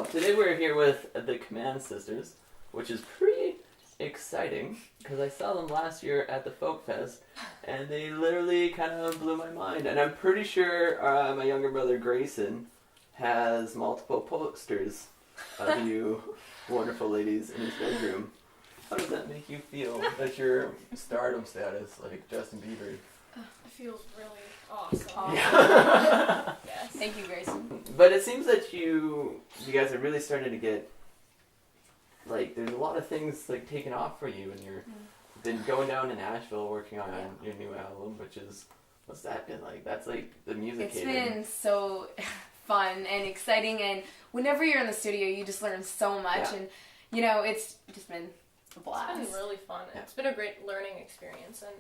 So, today we're here with the Command Sisters, which is pretty exciting, because I saw them last year at the Folk Fest, and they literally kind of blew my mind. And I'm pretty sure my younger brother Grayson has multiple posters of you wonderful ladies in his bedroom. How does that make you feel that your stardom status, like Justin Bieber? It feels really awesome. Yeah. Yes. Thank you, Grayson. But it seems that you guys are really starting to get, like, there's a lot of things, like, taken off for you, and you're been going down to Nashville working on your new album, which is, what's that been like? That's, like, the music It's been so fun and exciting, and whenever you're in the studio, you just learn so much, and, you know, it's just been a blast. It's been really fun. Yeah. It's been a great learning experience, and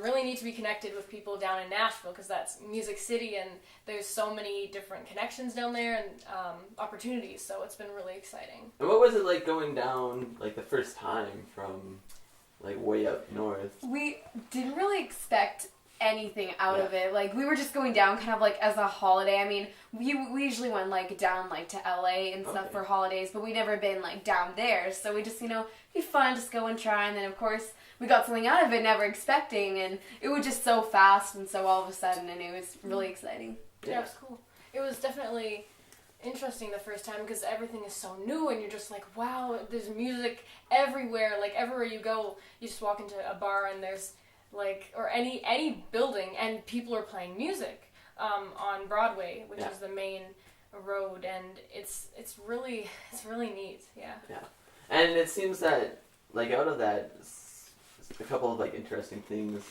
really need to be connected with people down in Nashville, because that's Music City, and there's so many different connections down there and opportunities, so it's been really exciting. And what was it like going down, like, the first time from, like, way up north? We didn't really expect anything out of it. Like, we were just going down kind of like as a holiday. I mean, we usually went like down like to LA and stuff for holidays, but we never been like down there. So we just, you know, it'd be fun, just go and try. And then of course we got something out of it, never expecting, and it was just so fast and so all of a sudden, and it was really exciting. Yeah, it was cool. It was definitely interesting the first time because everything is so new, and you're just like, wow, there's music everywhere. Like everywhere you go, you just walk into a bar and there's like, or any building, and people are playing music on Broadway, which is the main road, and it's really neat. Yeah. And it seems that, like, out of that, a couple of, like, interesting things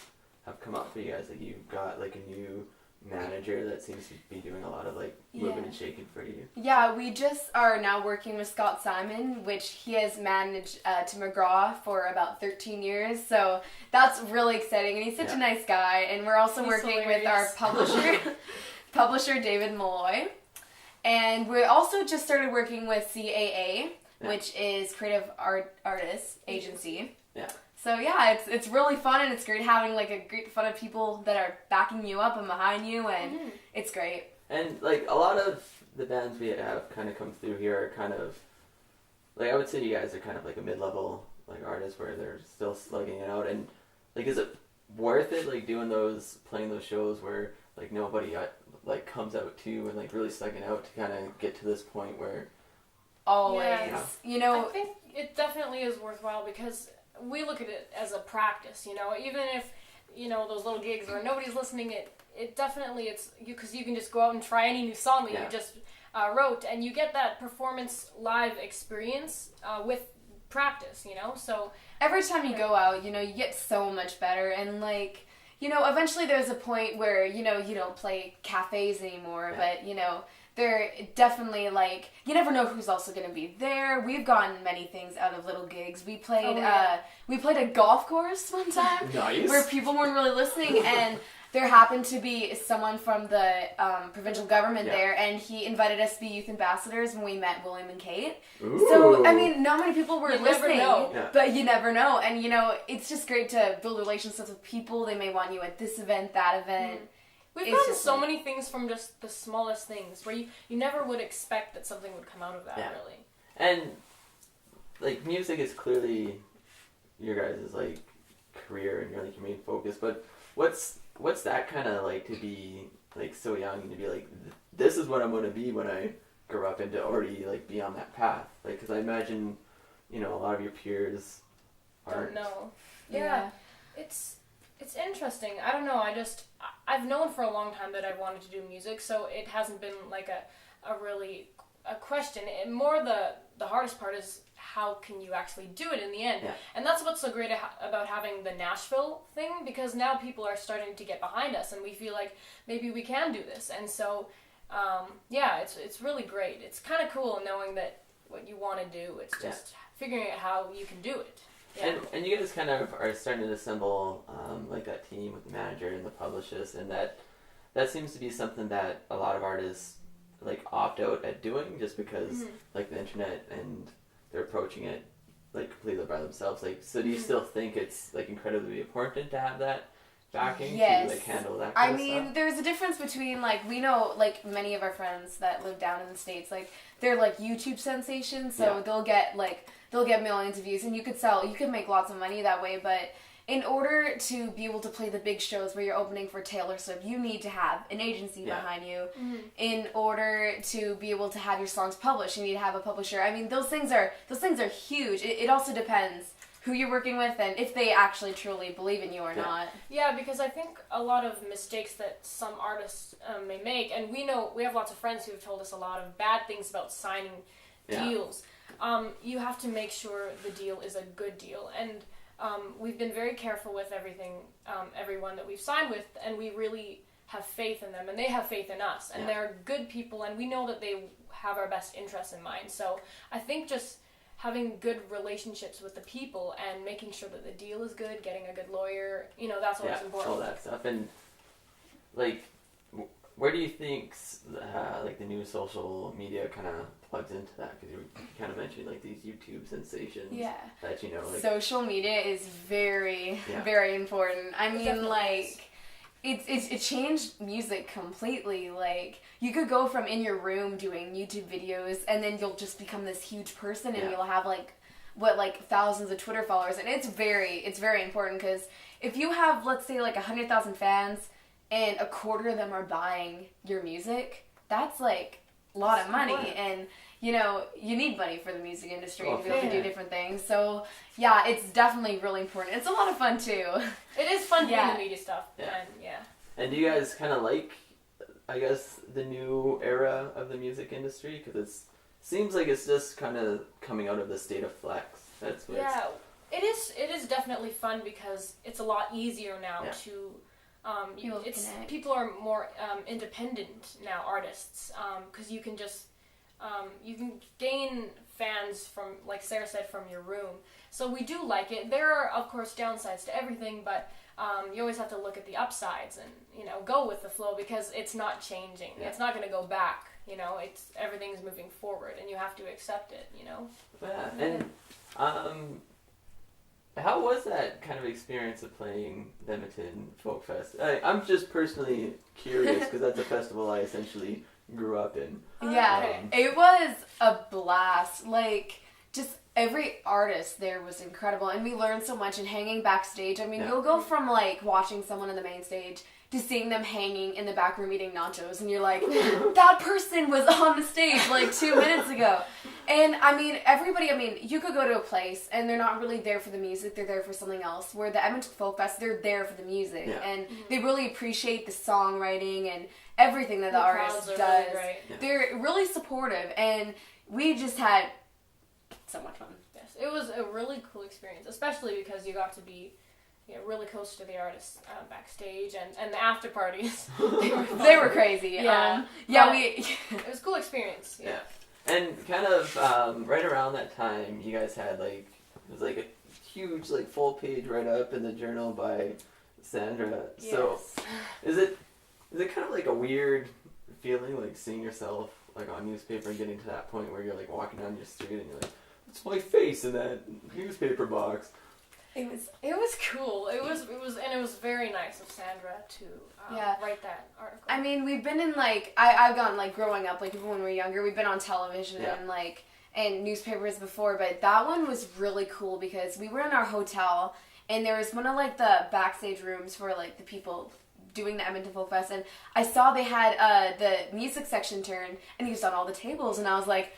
have come up for you guys. Like, you've got, like, a new manager that seems to be doing a lot of, like, moving and shaking for you. Yeah, we just are now working with Scott Simon, which he has managed Tim McGraw for about 13 years, so that's really exciting, and he's such a nice guy. And we're also working with our publisher David Malloy, and we also just started working with CAA, which is Creative Artists Agency. Yeah. So yeah, it's really fun, and it's great having like a great fun of people that are backing you up and behind you, and it's great. And, like, a lot of the bands we have kind of come through here are kind of, like, I would say you guys are kind of like a mid-level, like, artist where they're still slugging it out. And, like, is it worth it, like, playing those shows where, like, nobody, like, comes out to you and, like, really slugging out to kind of get to this point where... Always. Yeah. You know... I think it definitely is worthwhile because we look at it as a practice, you know, even if, you know, those little gigs where nobody's listening, it definitely, it's you, because you can just go out and try any new song that you just wrote, and you get that performance live experience with practice, you know, so every time you go out, you know, you get so much better, and, like, you know, eventually there's a point where, you know, you don't play cafes anymore, but, you know, they're definitely, like, you never know who's also going to be there. We've gotten many things out of little gigs. We played a golf course one time where people weren't really listening, and there happened to be someone from the provincial government there, and he invited us to be youth ambassadors when we met William and Kate. Ooh. So, I mean, not many people were listening, know. but you never know. And, you know, it's just great to build relationships with people. They may want you at this event, that event. We've gotten so many things from just the smallest things where you never would expect that something would come out of that, really. And, like, music is clearly your guys' like career and your like your main focus, but what's that kind of like to be like so young and to be like, this is what I'm going to be when I grow up, and to already like be on that path? Like, because I imagine, you know, a lot of your peers aren't. Don't know. Yeah. It's interesting. I don't know. I've known for a long time that I wanted to do music, so it hasn't been like a question. And more the hardest part is how can you actually do it in the end? And that's what's so great about having the Nashville thing, because now people are starting to get behind us, and we feel like maybe we can do this. And so, it's really great. It's kind of cool knowing that what you want to do. It's just figuring out how you can do it. Yeah. And you guys kind of are starting to assemble like that team with the manager and the publicist, and that seems to be something that a lot of artists like opt out at doing just because like the internet, and they're approaching it like completely by themselves. Like, so do you still think it's like incredibly important to have that backing Yes. to like handle that I kind of mean, stuff? there's a difference between like we know like many of our friends that live down in the States, like they're like YouTube sensations, so Yeah. they'll get millions of views, and you could make lots of money that way. But in order to be able to play the big shows where you're opening for Taylor Swift, you need to have an agency Yeah. behind you. In order to be able to have your songs published, you need to have a publisher. I mean, those things are huge. It also depends who you're working with and if they actually truly believe in you or Yeah. not. Yeah, because I think a lot of mistakes that some artists may make, and we have lots of friends who have told us a lot of bad things about signing Yeah. deals. You have to make sure the deal is a good deal, and we've been very careful with everyone that we've signed with, and we really have faith in them, and they have faith in us, and Yeah. they're good people, and we know that they have our best interests in mind. So I think just having good relationships with the people and making sure that the deal is good, getting a good lawyer, that's always Yeah, important. all that stuff. And like, where do you think like the new social media kind of plugs into that? Because you kind of mentioned like these YouTube sensations. Yeah. That like. Social media is very, Yeah. very important. I mean, definitely like, it changed music completely. Like, you could go from in your room doing YouTube videos, and then you'll just become this huge person, and Yeah. you'll have like thousands of Twitter followers, and it's very important because if you have, let's say, like 100,000 fans, and a quarter of them are buying your music, that's like a lot of money, important. and you need money for the music industry Oh, to be able to do yeah. different things. So yeah, it's definitely really important. It's a lot of fun too. It is fun doing Yeah. the media stuff, Yeah. and yeah. And do you guys kind of like, I guess, the new era of the music industry? Because it seems like it's just kind of coming out of the state of flex. That's what Yeah, it is definitely fun because it's a lot easier now Yeah. to Connect. people are more independent now, artists, because you can just you can gain fans from, like Sarah said, from your room. So we do like it. There are of course downsides to everything, but you always have to look at the upsides and go with the flow because it's not changing. Yeah. It's not going to go back. It's everything's moving forward, and you have to accept it. Yeah. And how was that kind of experience of playing the Edmonton Folk Fest? I'm just personally curious because that's a festival I essentially grew up in. Yeah, Okay. it was a blast. Like, just every artist there was incredible, and we learned so much. And hanging backstage, I mean, Yeah. you'll go from like watching someone on the main stage to seeing them hanging in the back room eating nachos, and you're like, that person was on the stage like 2 minutes ago. And I mean, you could go to a place and they're not really there for the music, they're there for something else. Where the Edmonton Folk Fest, they're there for the music, Yeah. and they really appreciate the songwriting and everything that the artist crowds are does. really great. Yeah. They're really supportive, and we just had so much fun. Yes, it was a really cool experience, especially because you got to be really close to the artists backstage and the after parties. They were crazy. Yeah. But- It was a cool experience. Yeah. And kind of right around that time, you guys had it was like a huge full page write up in the journal by Sandra. So is it kind of like a weird feeling like seeing yourself like on newspaper and getting to that point where you're like walking down your street and you're like, it's my face in that newspaper box. It was. It was cool. It was very nice of Sandra to write that article. I mean, we've been in I've gone growing up, even when we were younger, we've been on television Yeah. and newspapers before, but that one was really cool because we were in our hotel and there was one of the backstage rooms for the people doing the Edmonton Folk Fest, and I saw they had the music section turned and he was on all the tables, and I was like,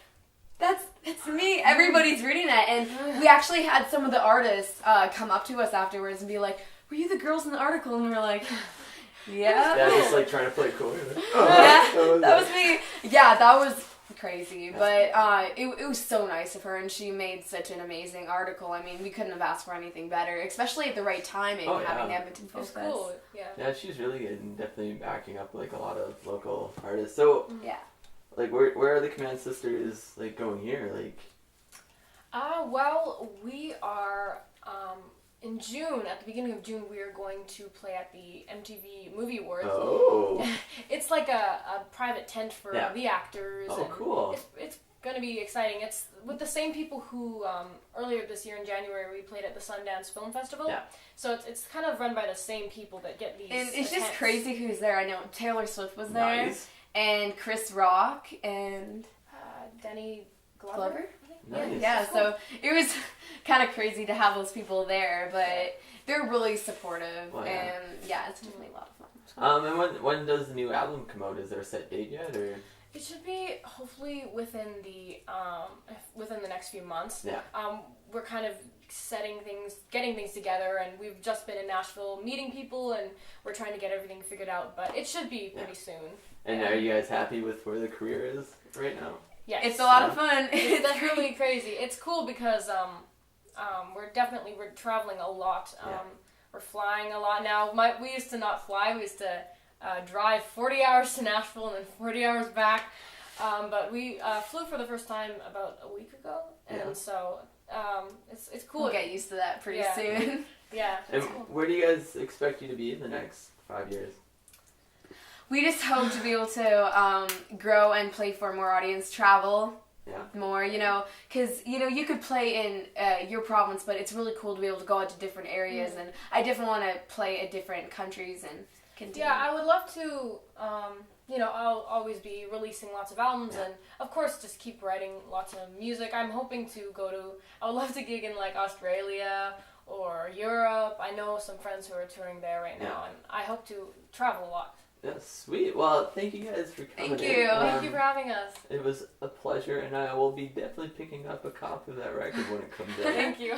that's me. Everybody's reading that. And we actually had some of the artists come up to us afterwards and be like, were you the girls in the article? And we were like, yeah. Yeah, just trying to play cool. Yeah, that was me. Yeah, that was crazy. But it was so nice of her, and she made such an amazing article. I mean, we couldn't have asked for anything better, especially at the right timing, Oh, yeah. having the Edmonton it Folk was Fest. cool. Yeah. Yeah, she's really good and definitely backing up a lot of local artists. So Yeah. where are the Command Sisters going here? Well, we are in June. At the beginning of June, we are going to play at the MTV Movie Awards. Oh. It's like a private tent for Yeah. the actors. Oh, and cool. It's going to be exciting. It's with the same people who earlier this year in January we played at the Sundance Film Festival. Yeah. So it's kind of run by the same people that get these. And it's just attempts. crazy who's there. I know Taylor Swift was there, Nice. and Chris Rock, and Denny Glover. Glover? Nice. Yeah, That's cool. so it was kind of crazy to have those people there, but they're really supportive, Well, yeah. and yeah, it's definitely a lot of fun. And when does the new album come out? Is there a set date yet, or? It should be hopefully within the next few months. Yeah. We're kind of getting things together, and we've just been in Nashville meeting people, and we're trying to get everything figured out. But it should be pretty soon. And are you guys happy with where the career is right now? Yes. It's a lot of fun. It's definitely crazy. It's cool because we're traveling a lot. Yeah. We're flying a lot now. We used to not fly. We used to drive 40 hours to Nashville and then 40 hours back. But we flew for the first time about a week ago, and Yeah. so it's cool. We'll get used to that pretty Yeah. soon. Yeah, And it's cool. where do you guys expect you to be in the next 5 years? We just hope to be able to grow and play for more audience, travel Yeah. more, because, you could play in your province, but it's really cool to be able to go out to different areas, and I definitely want to play at different countries and continue. Yeah, I would love to. I'll always be releasing lots of albums, Yeah. and of course, just keep writing lots of music. I'm hoping to I would love to gig in like Australia or Europe. I know some friends who are touring there right now, and I hope to travel a lot. Yeah, sweet. Well, thank you guys for coming Thank in. you. Thank you for having us. It was a pleasure, and I will be definitely picking up a copy of that record when it comes out. Thank you.